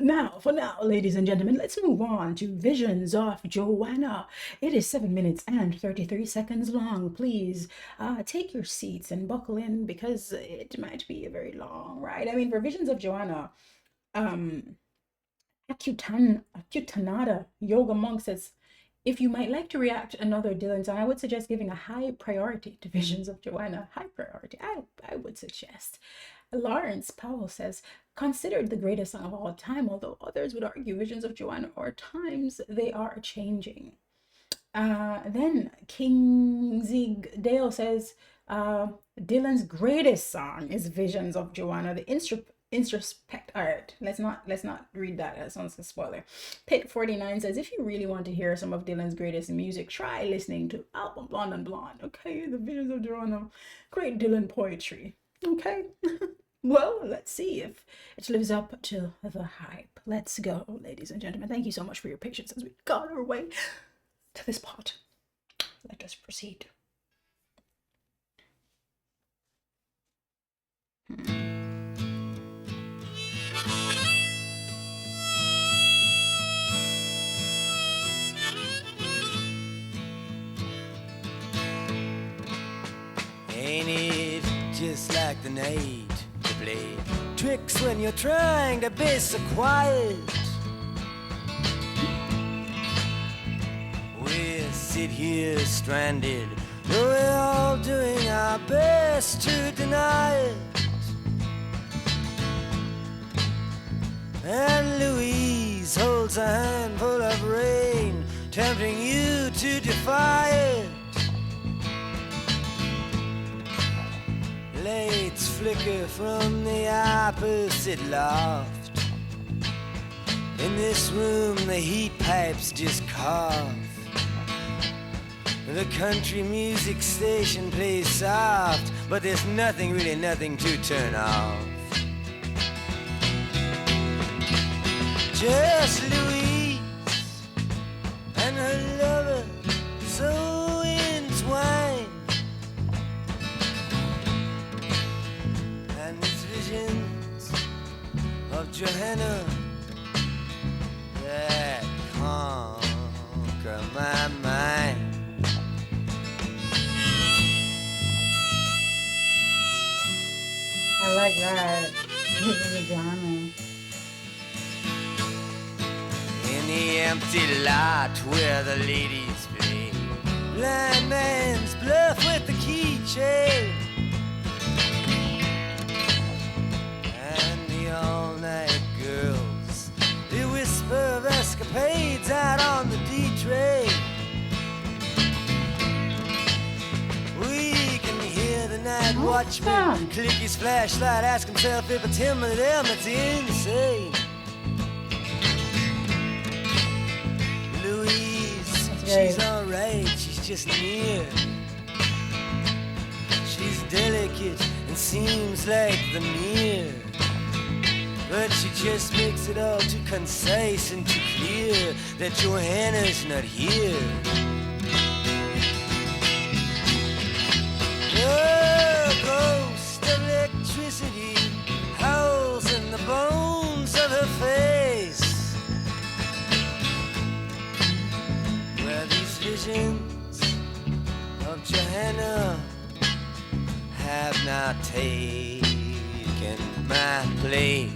Now, for now, ladies and gentlemen, let's move on to Visions of Johanna. It is 7 minutes and 33 seconds long. Please take your seats and buckle in because it might be a very long ride. I mean, for Visions of Johanna, um, Akutanada Yoga Monk says, if you might like to react to another Dylan song, I would suggest giving a high priority to Visions of Johanna. High priority, I would suggest. Lawrence Powell says, considered the greatest song of all time, although others would argue Visions of Johanna are times they are changing. Then King Zig Dale says, Dylan's greatest song is Visions of Johanna. The introspect art. Let's not read that. That sounds like a spoiler. Pit 49 says, if you really want to hear some of Dylan's greatest music, try listening to album Blonde and Blonde. Okay, the Visions of Johanna. Great Dylan poetry. Okay. Well, let's see if it lives up to the hype. Let's go, ladies and gentlemen. Thank you so much for your patience as we got our way to this part. Let us proceed. Ain't it just like the night to play tricks when you're trying to be so quiet? We sit here stranded, though we're all doing our best to deny it. And Louise holds a handful of rain, tempting you to defy it. Lights flicker from the opposite loft. In this room the heat pipes just cough. The country music station plays soft, but there's nothing, really nothing to turn off. Just Louise and her lover so entwined. And these visions of Johanna that conquer my mind. I like that. Visions of Johanna. In the empty lot where the ladies play blind man's bluff with the keychain. And the all-night girls, they whisper of escapades out on the D-train. We can hear the night watchman click his flashlight, ask himself if it's him or them that's insane. Louise, she's alright, she's just near. She's delicate and seems like the mirror, but she just makes it all too concise and too clear that Johanna's not here. The ghost of electricity howls in the bones of her face, where these visions of Johanna have not taken my place.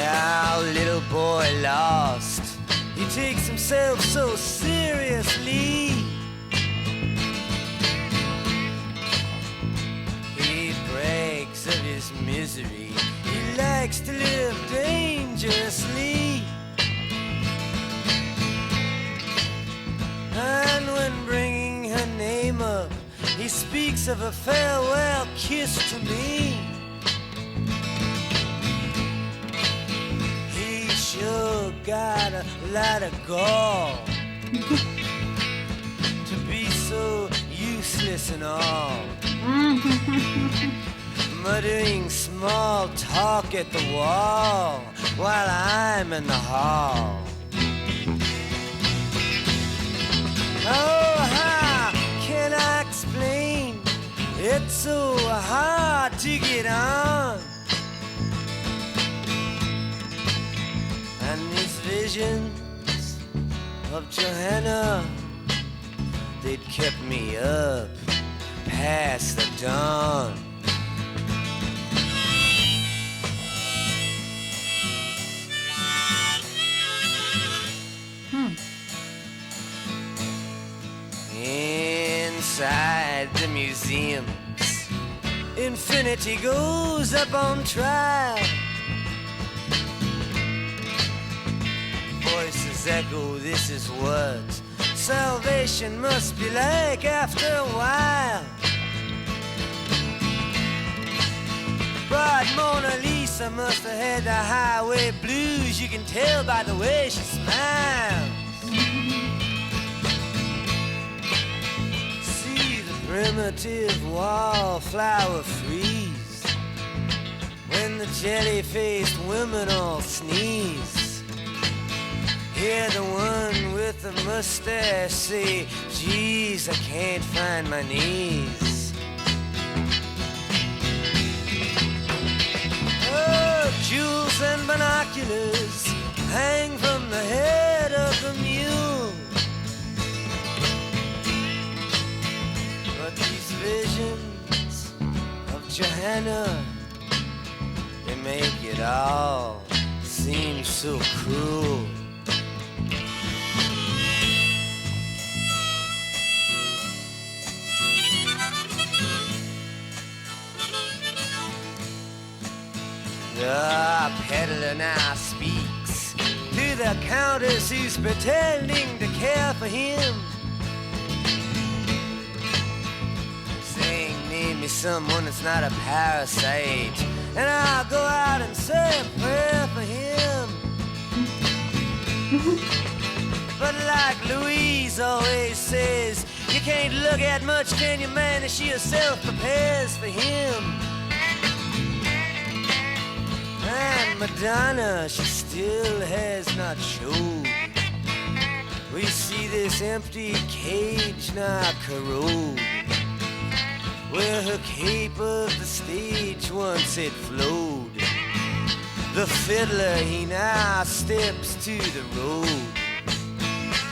Our little boy lost, he takes himself so seriously. He brags of his misery, he likes to live dangerously. And when bringing her name up, he speaks of a farewell kiss to me. He sure got a lot of gall to be so useless and all. Muttering small talk at the wall while I'm in the hall. to get on. And these visions of Johanna, they'd kept me up past the dawn. Inside the museums, infinity goes up on trial. Voices echo, this is what salvation must be like after a while. But Mona Lisa must have had the highway blues. You can tell by the way she smiles. See the primitive wallflower freeze when the jelly-faced women all sneeze. Hear the one with the mustache say, geez, I can't find my knees. Oh, jewels and binoculars hang from the head of the mule. But these visions of Johanna, they make it all seem so cruel. The peddler now speaks to the countess who's pretending to care for him, saying, name me someone that's not a parasite, and I'll go out and say a prayer for him. But like Louise always says, you can't look at much, can you, man, as she herself prepares for him. And Madonna, she still has not showed. We see this empty cage now corrode, where her cape of the stage once had flowed. The fiddler, he now steps to the road.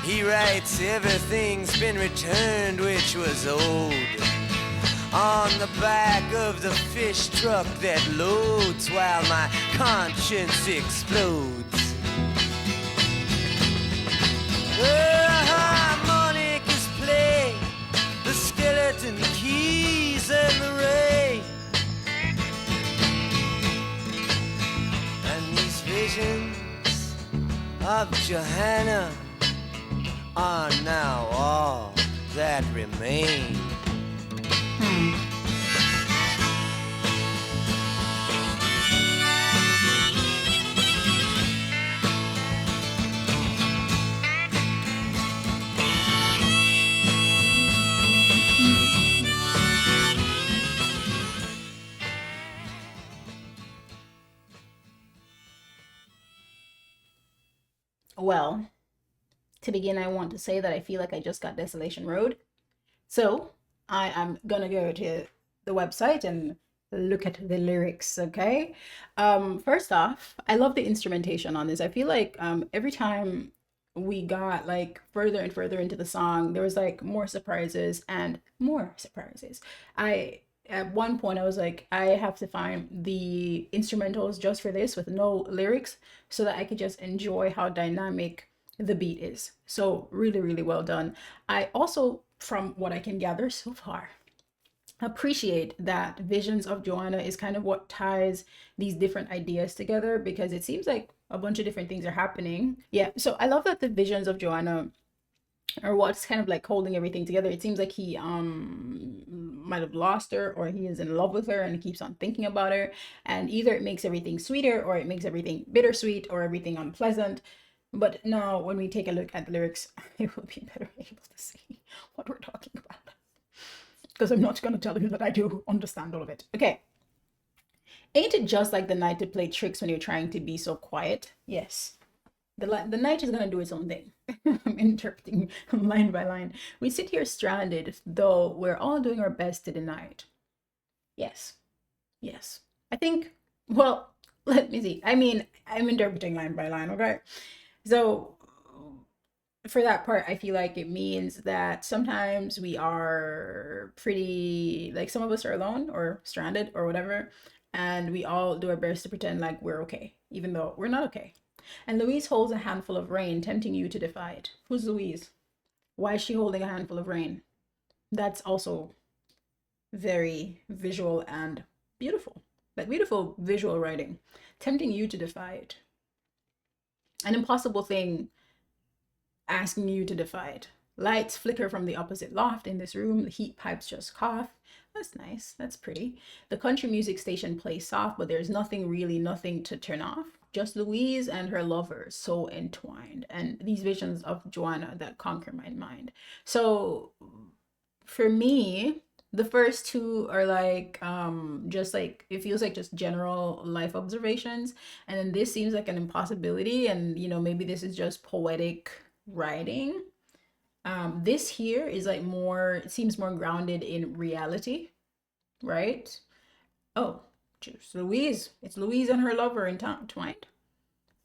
He writes everything's been returned which was old on the back of the fish truck that loads while my conscience explodes. The harmonicas play, the skeleton keys and the ray, and these visions of Johanna are now all that remain. Well, to begin, I want to say that I feel like I just got Desolation Road. So I am gonna go to the website and look at the lyrics, okay? First off, I love the instrumentation on this. I feel like every time we got like further and further into the song, there was like more surprises and more surprises. I At one point I was like, I have to find the instrumentals just for this with no lyrics so that I could just enjoy how dynamic the beat is. So really, really well done. I also, from what I can gather so far, appreciate that Visions of Johanna is kind of what ties these different ideas together, because it seems like a bunch of different things are happening. Yeah, so I love that the Visions of Johanna are what's kind of like holding everything together. It seems like he might have lost her, or he is in love with her and he keeps on thinking about her, and either it makes everything sweeter or it makes everything bittersweet or everything unpleasant. But now when we take a look at the lyrics, it will be better able to see what we're talking about, because I'm not going to tell you that I do understand all of it. Okay. Ain't it just like the night to play tricks when you're trying to be so quiet? Yes. The night is going to do its own thing. I'm interpreting line by line. We sit here stranded, though we're all doing our best to deny it. Yes. Yes. I think, well, let me see. I mean, I'm interpreting line by line, okay? So, for that part, I feel like it means that sometimes we are pretty, like, some of us are alone or stranded or whatever, and we all do our best to pretend like we're okay, even though we're not okay. And Louise holds a handful of rain, tempting you to defy it. Who's Louise? Why is she holding a handful of rain? That's also very visual and beautiful. Like beautiful visual writing, tempting you to defy it. An impossible thing asking you to defy it. Lights flicker from the opposite loft in this room. The heat pipes just cough. That's nice. That's pretty. The country music station plays soft, but there's nothing really, nothing to turn off. Just Louise and her lover, so entwined, and these visions of Johanna that conquer my mind. So for me, the first two are like just like it feels like just general life observations, and then this seems like an impossibility, and maybe this is just poetic writing. This here is like more, it seems more grounded in reality, right? Oh, choose Louise. It's Louise and her lover entwined.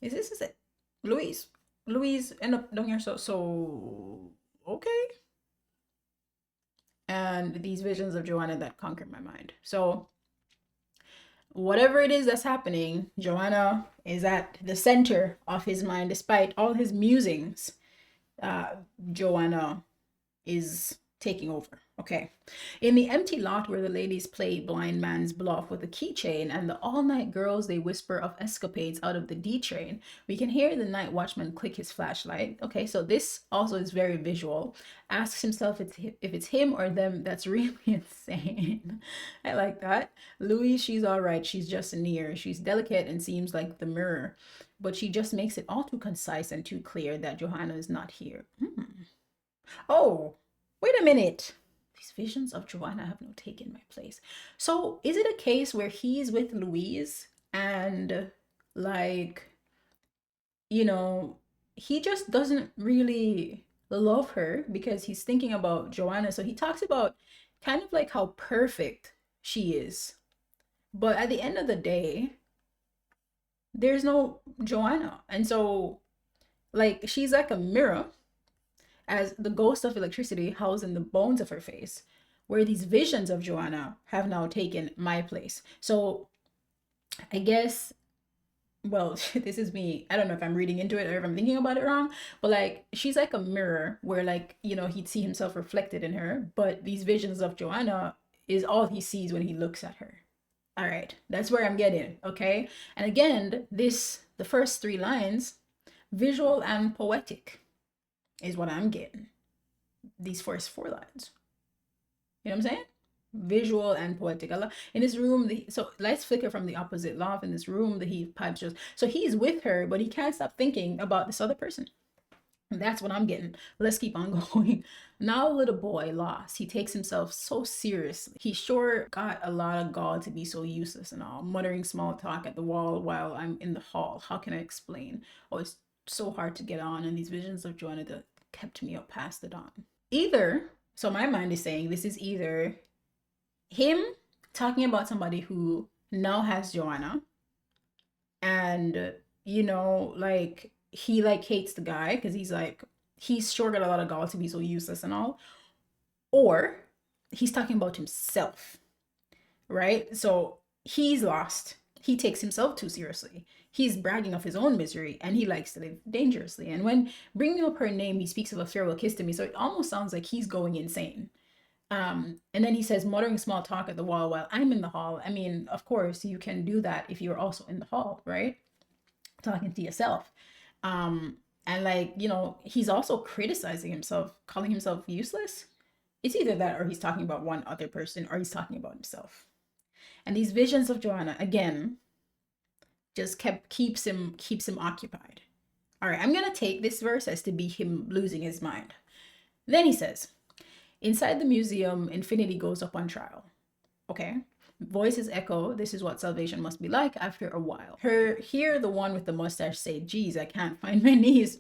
Is it? Louise. Louise end up down here, so okay. And these visions of Johanna that conquered my mind. So whatever it is that's happening, Johanna is at the center of his mind, despite all his musings. Johanna is taking over. Okay. In the empty lot where the ladies play blind man's bluff with a keychain and the all-night girls they whisper of escapades out of the D train, we can hear the night watchman click his flashlight. Okay, so this also is very visual. Asks himself if it's him or them that's really insane. I like that. Louise, she's all right. She's just near. She's delicate and seems like the mirror, but she just makes it all too concise and too clear that Johanna is not here. Oh, wait a minute. These visions of Johanna have now taken my place. So is it a case where he's with Louise and like, you know, he just doesn't really love her because he's thinking about Johanna. So he talks about kind of like how perfect she is. But at the end of the day, there's no Johanna. And so like she's like a mirror as the ghost of electricity housed in the bones of her face, where these visions of Johanna have now taken my place. So I guess, well, this is me. I don't know if I'm reading into it or if I'm thinking about it wrong, but like she's like a mirror where like, he'd see himself reflected in her, but these visions of Johanna is all he sees when he looks at her. All right, that's where I'm getting, okay? And again, the first three lines, visual and poetic, is what I'm getting. These first four lines. You know what I'm saying? Visual and poetic. In this room, so lights flicker from the opposite loft. In this room, the heat pipes just. So he's with her, but he can't stop thinking about this other person. And that's what I'm getting. Let's keep on going. Now, little boy lost. He takes himself so seriously. He sure got a lot of gall to be so useless and all, muttering small talk at the wall while I'm in the hall. How can I explain? Oh, it's so hard to get on, and these visions of Joanna that kept me up past the dawn. Either, so my mind is saying this is either him talking about somebody who now has Joanna, and like he like hates the guy because he's sure got a lot of gall to be so useless and all, or he's talking about himself, right? So he's lost. He takes himself too seriously. He's bragging of his own misery and he likes to live dangerously. And when bringing up her name, he speaks of a farewell kiss to me. So it almost sounds like he's going insane. And then he says, muttering small talk at the wall while I'm in the hall. I mean, of course, you can do that if you're also in the hall, right? Talking to yourself. And like, he's also criticizing himself, calling himself useless. It's either that or he's talking about one other person or he's talking about himself. And these visions of Johanna, again, just keeps him occupied. All right, I'm gonna take this verse as to be him losing his mind. Then he says, inside the museum, infinity goes up on trial. Okay. Voices echo, this is what salvation must be like after a while. Hear the one with the mustache say, geez, I can't find my knees.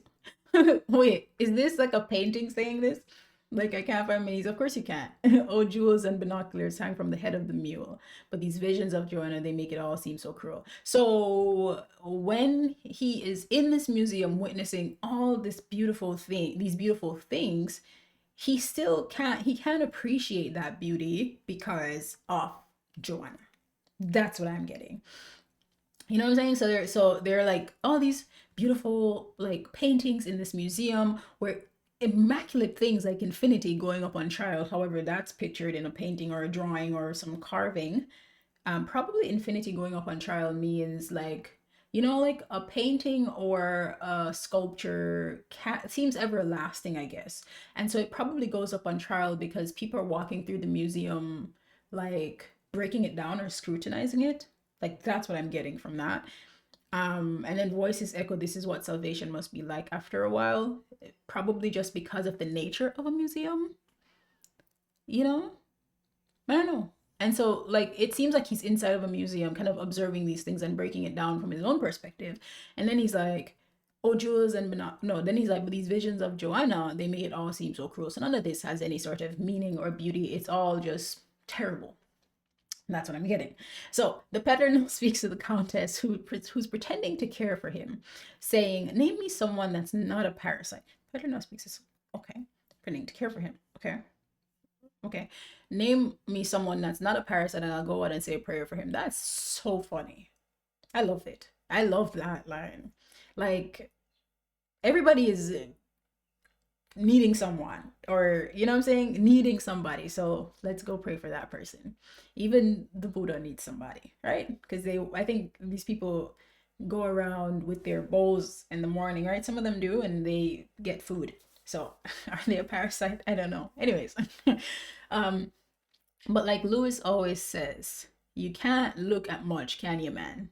Wait, is this like a painting saying this? Like I can't find minis. Of course you can't. Oh, jewels and binoculars hang from the head of the mule. But these visions of Joanna, they make it all seem so cruel. So when he is in this museum witnessing all this beautiful thing, these beautiful things, he can't appreciate that beauty because of Joanna. That's what I'm getting. You know what I'm saying? So they're like all these beautiful like paintings in this museum where immaculate things like infinity going up on trial. However, that's pictured in a painting or a drawing or some carving. Probably infinity going up on trial means like like a painting or a sculpture seems everlasting, I guess. And so it probably goes up on trial because people are walking through the museum like breaking it down or scrutinizing it. Like that's what I'm getting from that. And then voices echo, this is what salvation must be like after a while, probably just because of the nature of a museum, you know? I don't know. And so, like, it seems like he's inside of a museum, kind of observing these things and breaking it down from his own perspective. And then he's like, "Oh, Jules and no." Then he's like, "But these visions of Joanna, they make it all seem so cruel. So none of this has any sort of meaning or beauty. It's all just terrible." And that's what I'm getting. So the pattern speaks to the countess who's pretending to care for him, saying, "Name me someone that's not a parasite." Pattern speaks to okay, pretending to care for him. Okay, okay. Name me someone that's not a parasite, and I'll go out and say a prayer for him. That's so funny. I love it. I love that line. Like everybody is needing someone, or you know what I'm saying, needing somebody, so let's go pray for that person. Even the Buddha needs somebody, right? Because I think these people go around with their bowls in the morning, right? Some of them do, and they get food. So are they a parasite? I don't know. Anyways. um but like Lewis always says, you can't look at much, can you, man?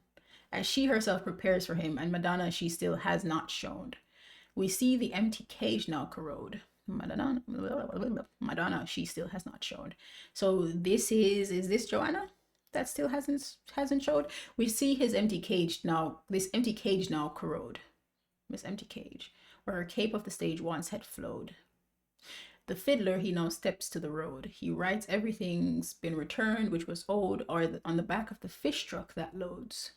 As she herself prepares for him, and Madonna she still has not shown. We see the empty cage now corrode. Madonna, she still has not showed. So is this Joanna that still hasn't showed? We see his empty cage now, this empty cage now corrode. This empty cage, where her cape of the stage once had flowed. The fiddler, he now steps to the road. He writes everything's been returned, which was owed, or on the back of the fish truck that loads.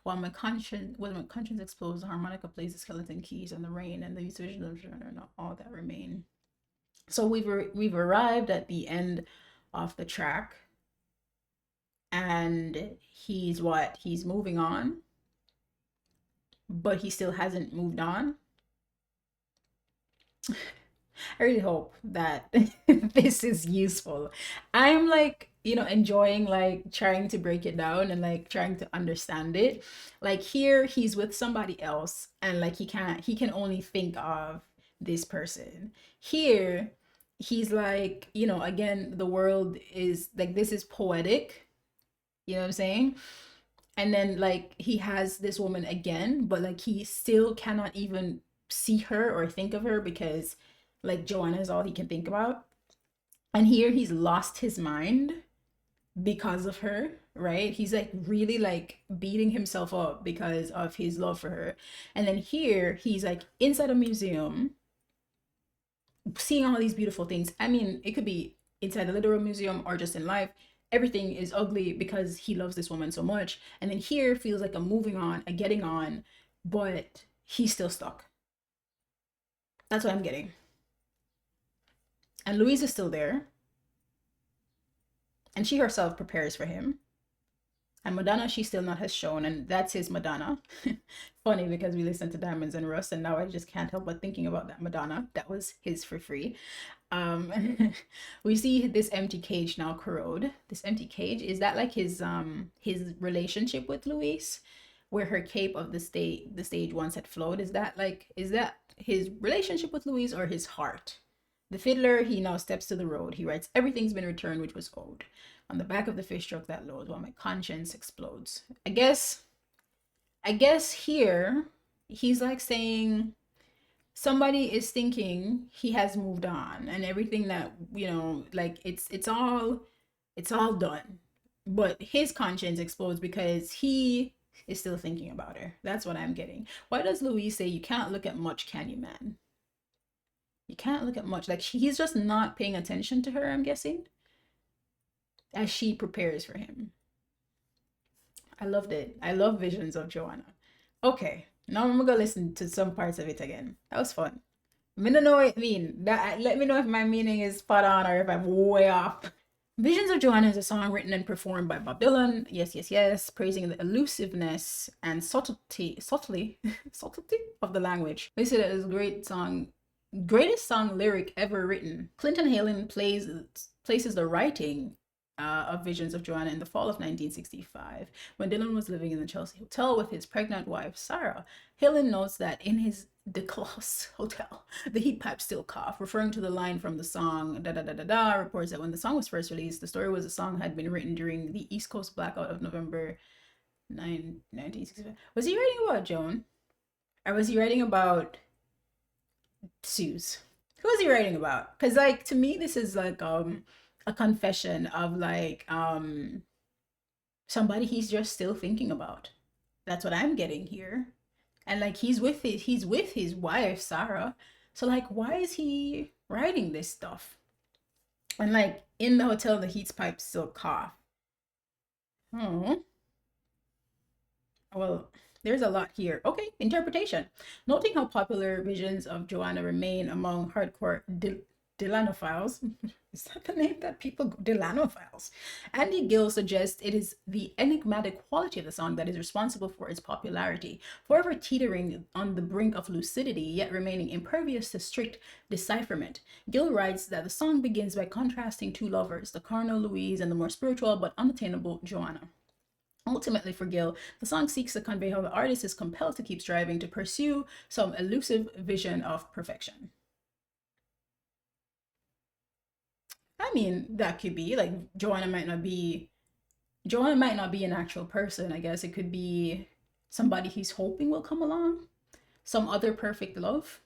While my conscience explodes, the harmonica plays the skeleton keys and the rain, and these visions of Johanna are not all that remain. So we've arrived at the end of the track, and he's moving on, but he still hasn't moved on. I really hope that this is useful. I'm like, enjoying like trying to break it down and like trying to understand it. Like here he's with somebody else and like he can only think of this person. Here he's like, again, the world is like this is poetic, you know what I'm saying? And then like he has this woman again, but like he still cannot even see her or think of her because like Joanna is all he can think about. And here he's lost his mind because of her, right? He's like really like beating himself up because of his love for her. And then here he's like inside a museum seeing all these beautiful things. I mean, it could be inside a literal museum or just in life. Everything is ugly because he loves this woman so much. And then here feels like a moving on, a getting on, but he's still stuck. That's what I'm getting. And Louise is still there, and she herself prepares for him. And Madonna, she still not has shown, and that's his Madonna. Funny because we listened to Diamonds and Rust, and now I just can't help but thinking about that Madonna. That was his for free. We see this empty cage now corrode. This empty cage, is that like his relationship with Louise, where her cape of the stage once had flowed? Is that his relationship with Louise or his heart? The fiddler, he now steps to the road. He writes, everything's been returned which was owed. On the back of the fish truck that loads, while my conscience explodes. I guess here he's like saying somebody is thinking he has moved on and everything that, like it's all done. But his conscience explodes because he is still thinking about her. That's what I'm getting. Why does Louise say you can't look at much, can you, man? can't look at much. Like he's just not paying attention to her, I'm guessing, as she prepares for him. I loved it. I love Visions of Johanna. Okay, now I'm gonna go listen to some parts of it again. That was fun. I don't know what it mean. That, let me know if my meaning is spot on or if I'm way off. Visions of Johanna is a song written and performed by Bob Dylan. Yes, yes, yes. Praising the elusiveness and subtlety of the language. They said it is a great song, greatest song lyric ever written. Clinton Halen places the writing of Visions of Johanna in the fall of 1965, when Dylan was living in the Chelsea Hotel with his pregnant wife, Sarah. Halen notes that in his Declos Hotel, the heat pipes still cough, referring to the line from the song da da da da da. Reports that when the song was first released, the story was the song had been written during the East Coast blackout of November 9, 1965. Was he writing about Joan? Or was he writing about Suze? Who was he writing about? Because like to me, this is like a confession of like somebody he's just still thinking about. That's what I'm getting here. And like he's with his wife Sarah. So like why is he writing this stuff? And like in the hotel the heat pipes still cough. Oh. Well, there's a lot here. Okay, interpretation. Noting how popular Visions of Johanna remain among hardcore Dylanophiles. Is that the name that people go? Dylanophiles. Andy Gill suggests it is the enigmatic quality of the song that is responsible for its popularity, forever teetering on the brink of lucidity, yet remaining impervious to strict decipherment. Gill writes that the song begins by contrasting two lovers, the carnal Louise and the more spiritual but unattainable Johanna. Ultimately, for Gill, the song seeks to convey how the artist is compelled to keep striving to pursue some elusive vision of perfection. I mean, that could be like Johanna might not be an actual person. I guess it could be somebody he's hoping will come along, some other perfect love.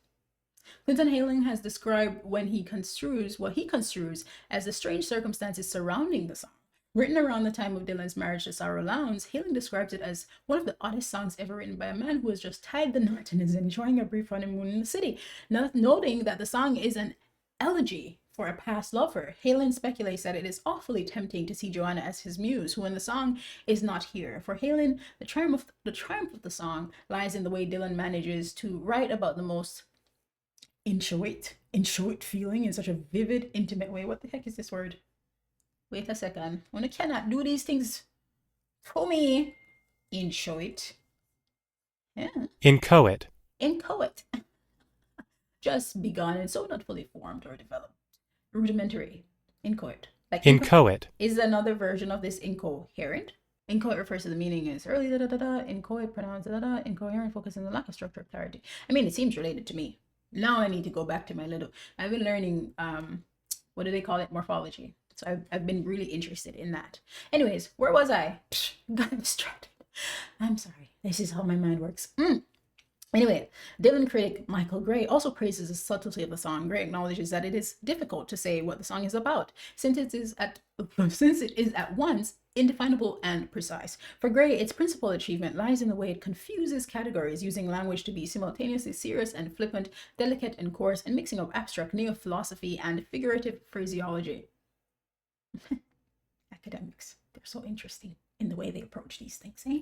Clinton Halen has described what he construes as the strange circumstances surrounding the song. Written around the time of Dylan's marriage to Sarah Lowndes, Halen describes it as one of the oddest songs ever written by a man who has just tied the knot and is enjoying a brief honeymoon in the city. Noting that the song is an elegy for a past lover, Halen speculates that it is awfully tempting to see Johanna as his muse, who in the song is not here. For Halen, the triumph of the song lies in the way Dylan manages to write about the most inchoate feeling in such a vivid, intimate way. What the heck is this word? Wait a second. When I cannot do these things for me. Inchoate. Yeah. Inchoate. Inchoate. Just begun and so not fully formed or developed. Rudimentary. Inchoate. Like inchoate is another version of this incoherent. Inchoate refers to the meaning is early da da da da, inchoate pronounced da da, incoherent focusing on the lack of structure or clarity. I mean, it seems related to me. Now I need to go back to my little. I've been learning what do they call it? Morphology. So I've been really interested in that. Anyways, where was I? Got distracted. I'm sorry. This is how my mind works. Anyway, Dylan critic Michael Gray also praises the subtlety of the song. Gray acknowledges that it is difficult to say what the song is about, since it is at once indefinable and precise. For Gray, its principal achievement lies in the way it confuses categories, using language to be simultaneously serious and flippant, delicate and coarse, and mixing of abstract neo-philosophy and figurative phraseology. Academics, they're so interesting in the way they approach these things, eh?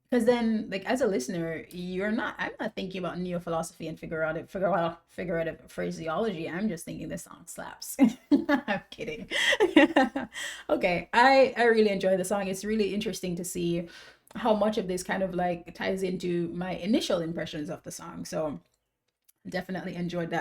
Because then, like, as a listener, I'm not thinking about neo-philosophy and figurative phraseology. I'm just thinking this song slaps. I'm kidding. Okay, I really enjoy the song. It's really interesting to see how much of this kind of like ties into my initial impressions of the song. So definitely enjoyed that.